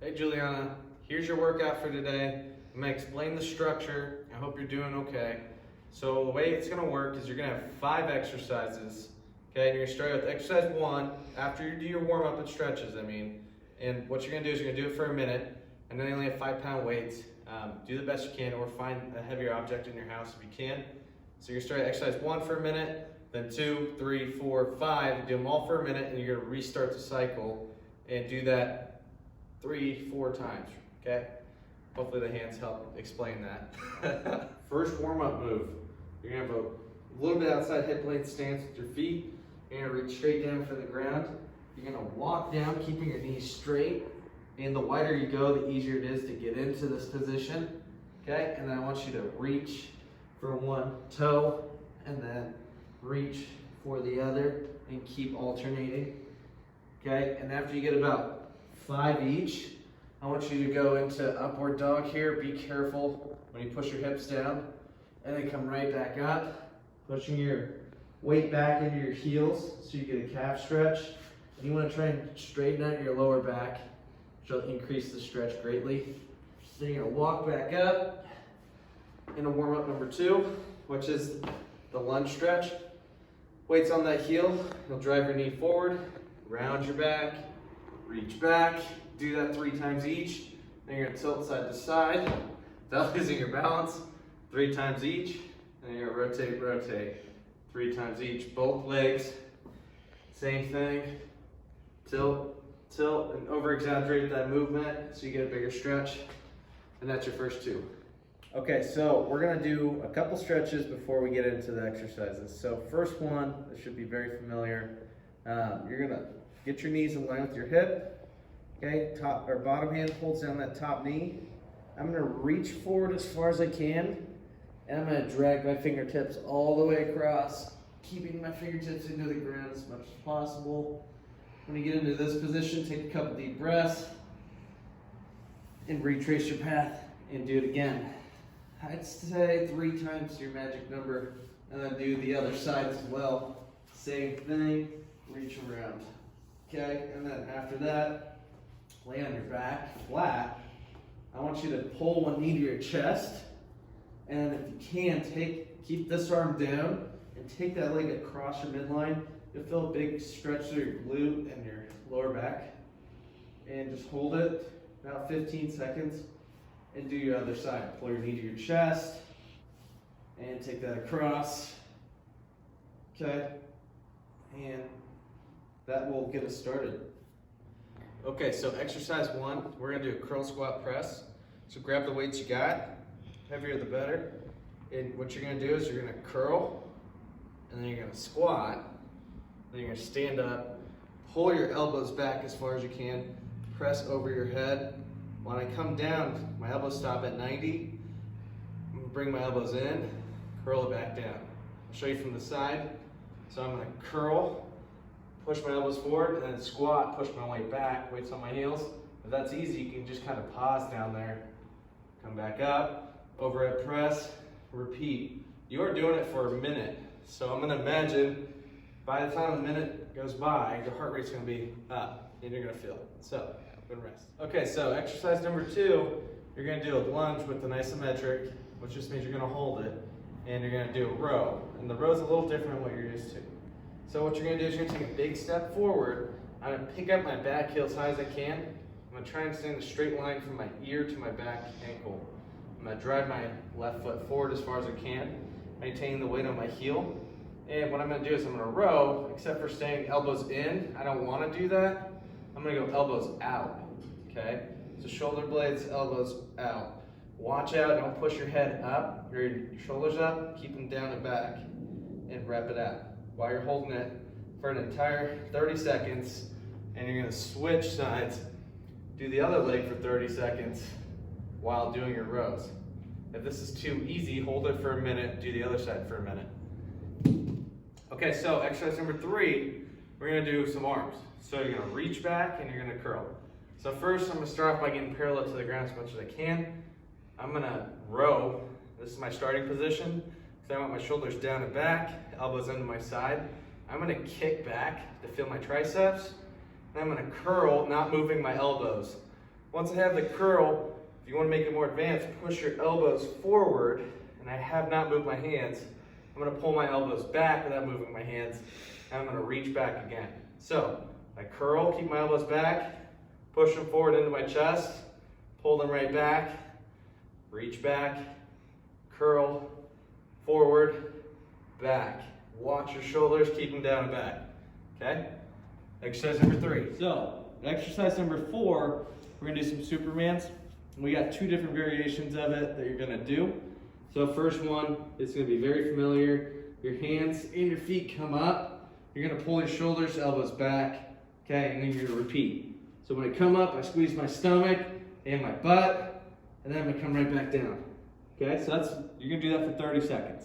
Hey Juliana, here's your workout for today. I'm gonna explain the structure. I hope you're doing okay. So the way it's gonna work is you're gonna have 5 exercises. Okay, and you're gonna start with exercise 1 after you do your warm up and stretches, And what you're gonna do is you're gonna do it for a minute, and then you only have 5-pound weights. Do the best you can, or find a heavier object in your house if you can. So you're gonna start exercise 1 for a minute, then 2, 3, 4, 5. Do them all for a minute, and you're gonna restart the cycle and do that 3, 4 times, okay? Hopefully the hands help explain that. First warm-up move. You're gonna have a little bit outside hip length stance with your feet. You're gonna reach straight down for the ground. You're gonna walk down, keeping your knees straight. And the wider you go, the easier it is to get into this position, okay? And then I want you to reach for one toe, and then reach for the other, and keep alternating, okay? And after you get about 5 each, I want you to go into upward dog here. Be careful when you push your hips down, and then come right back up, pushing your weight back into your heels so you get a calf stretch. And you want to try and straighten out your lower back, which will increase the stretch greatly. Then you're going to walk back up into warm-up number 2, which is the lunge stretch. Weights on that heel. You'll drive your knee forward, round your back, reach back, do that 3 times each. Then you're gonna tilt side to side without losing your balance, 3 times each. Then you're gonna rotate, rotate, 3 times each. Both legs, same thing. Tilt, tilt, and over-exaggerate that movement so you get a bigger stretch. And that's your first 2. Okay, so we're gonna do a couple stretches before we get into the exercises. So first one, this should be very familiar. You're gonna get your knees in line with your hip. Okay, top or bottom hand holds down that top knee. I'm gonna reach forward as far as I can, and I'm gonna drag my fingertips all the way across, keeping my fingertips into the ground as much as possible. When you get into this position, take a couple deep breaths, and retrace your path, and do it again. I'd say 3 times your magic number, and then do the other side as well. Same thing, reach around. Okay, and then after that, lay on your back flat. I want you to pull one knee to your chest, and if you can, keep this arm down and take that leg across your midline. You'll feel a big stretch through your glute and your lower back. And just hold it about 15 seconds and do your other side. Pull your knee to your chest and take that across. Okay, and that will get us started. Okay, so exercise 1, we're gonna do a curl squat press. So grab the weights you got, heavier the better. And what you're gonna do is you're gonna curl, and then you're gonna squat, then you're gonna stand up, pull your elbows back as far as you can, press over your head. When I come down, my elbows stop at 90. I'm gonna bring my elbows in, curl it back down. I'll show you from the side. So I'm gonna curl, push my elbows forward, and then squat, push my weight back, weights on my heels. If that's easy, you can just kind of pause down there. Come back up, overhead press, repeat. You are doing it for a minute. So I'm gonna imagine by the time a minute goes by, your heart rate's gonna be up, and you're gonna feel it. So, good rest. Okay, so exercise number 2, you're gonna do a lunge with an isometric, which just means you're gonna hold it, and you're gonna do a row. And the row's a little different than what you're used to. So what you're gonna do is you're gonna take a big step forward. I'm gonna pick up my back heel as high as I can. I'm gonna try and stay in a straight line from my ear to my back ankle. I'm gonna drive my left foot forward as far as I can, maintaining the weight on my heel. And what I'm gonna do is I'm gonna row, except for staying elbows in. I don't wanna do that. I'm gonna go elbows out, okay? So shoulder blades, elbows out. Watch out, don't push your head up, your shoulders up, keep them down and back, and rep it out while you're holding it for an entire 30 seconds, and you're gonna switch sides, do the other leg for 30 seconds while doing your rows. If this is too easy, hold it for a minute, do the other side for a minute. Okay, so exercise number 3, we're gonna do some arms. So you're gonna reach back and you're gonna curl. So first, I'm gonna start off by getting parallel to the ground as much as I can. I'm gonna row. This is my starting position. So I want my shoulders down and back, elbows into my side. I'm gonna kick back to feel my triceps. And I'm gonna curl, not moving my elbows. Once I have the curl, if you want to make it more advanced, push your elbows forward, and I have not moved my hands. I'm going to pull my elbows back without moving my hands, and I'm going to reach back again. So I curl, keep my elbows back, push them forward into my chest, pull them right back, reach back, curl, forward, back. Watch your shoulders, keep them down and back. Okay? Exercise number 3. So, exercise number 4, we're going to do some Supermans. We got 2 different variations of it that you're going to do. So first one is going to be very familiar. Your hands and your feet come up. You're going to pull your shoulders, elbows back. Okay, and then you're going to repeat. So when I come up, I squeeze my stomach and my butt, and then I'm going to come right back down. Okay, so you're going to do that for 30 seconds.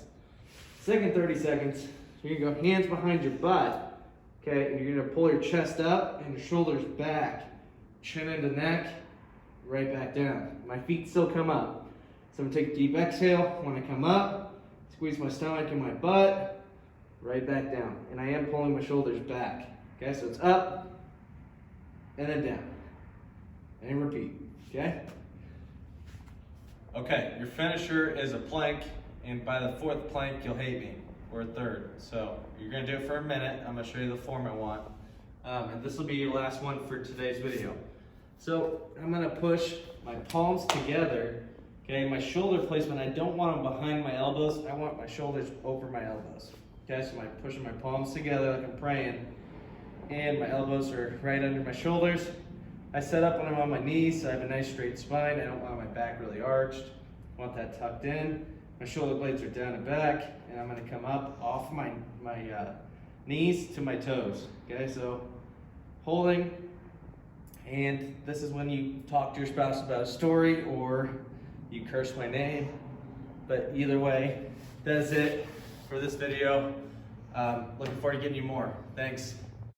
Second 30 seconds, you're going to go hands behind your butt. Okay, and you're going to pull your chest up and your shoulders back. Chin into neck, right back down. My feet still come up. So I'm going to take a deep exhale. When I come up, squeeze my stomach and my butt, right back down. And I am pulling my shoulders back. Okay, so it's up, and then down. And repeat, okay? Okay, your finisher is a plank, and by the 4th plank, you'll hate me, or 3rd. So you're going to do it for a minute. I'm going to show you the form I want. And this will be your last one for today's video. So I'm going to push my palms together. Okay, my shoulder placement, I don't want them behind my elbows. I want my shoulders over my elbows. Okay, so I'm pushing my palms together like I'm praying, and my elbows are right under my shoulders. I set up when I'm on my knees, so I have a nice straight spine. I don't want my back really arched. I want that tucked in. My shoulder blades are down and back, and I'm going to come up off my knees to my toes. Okay, so holding, and this is when you talk to your spouse about a story or you curse my name, but either way, that's it for this video. Looking forward to getting you more. Thanks.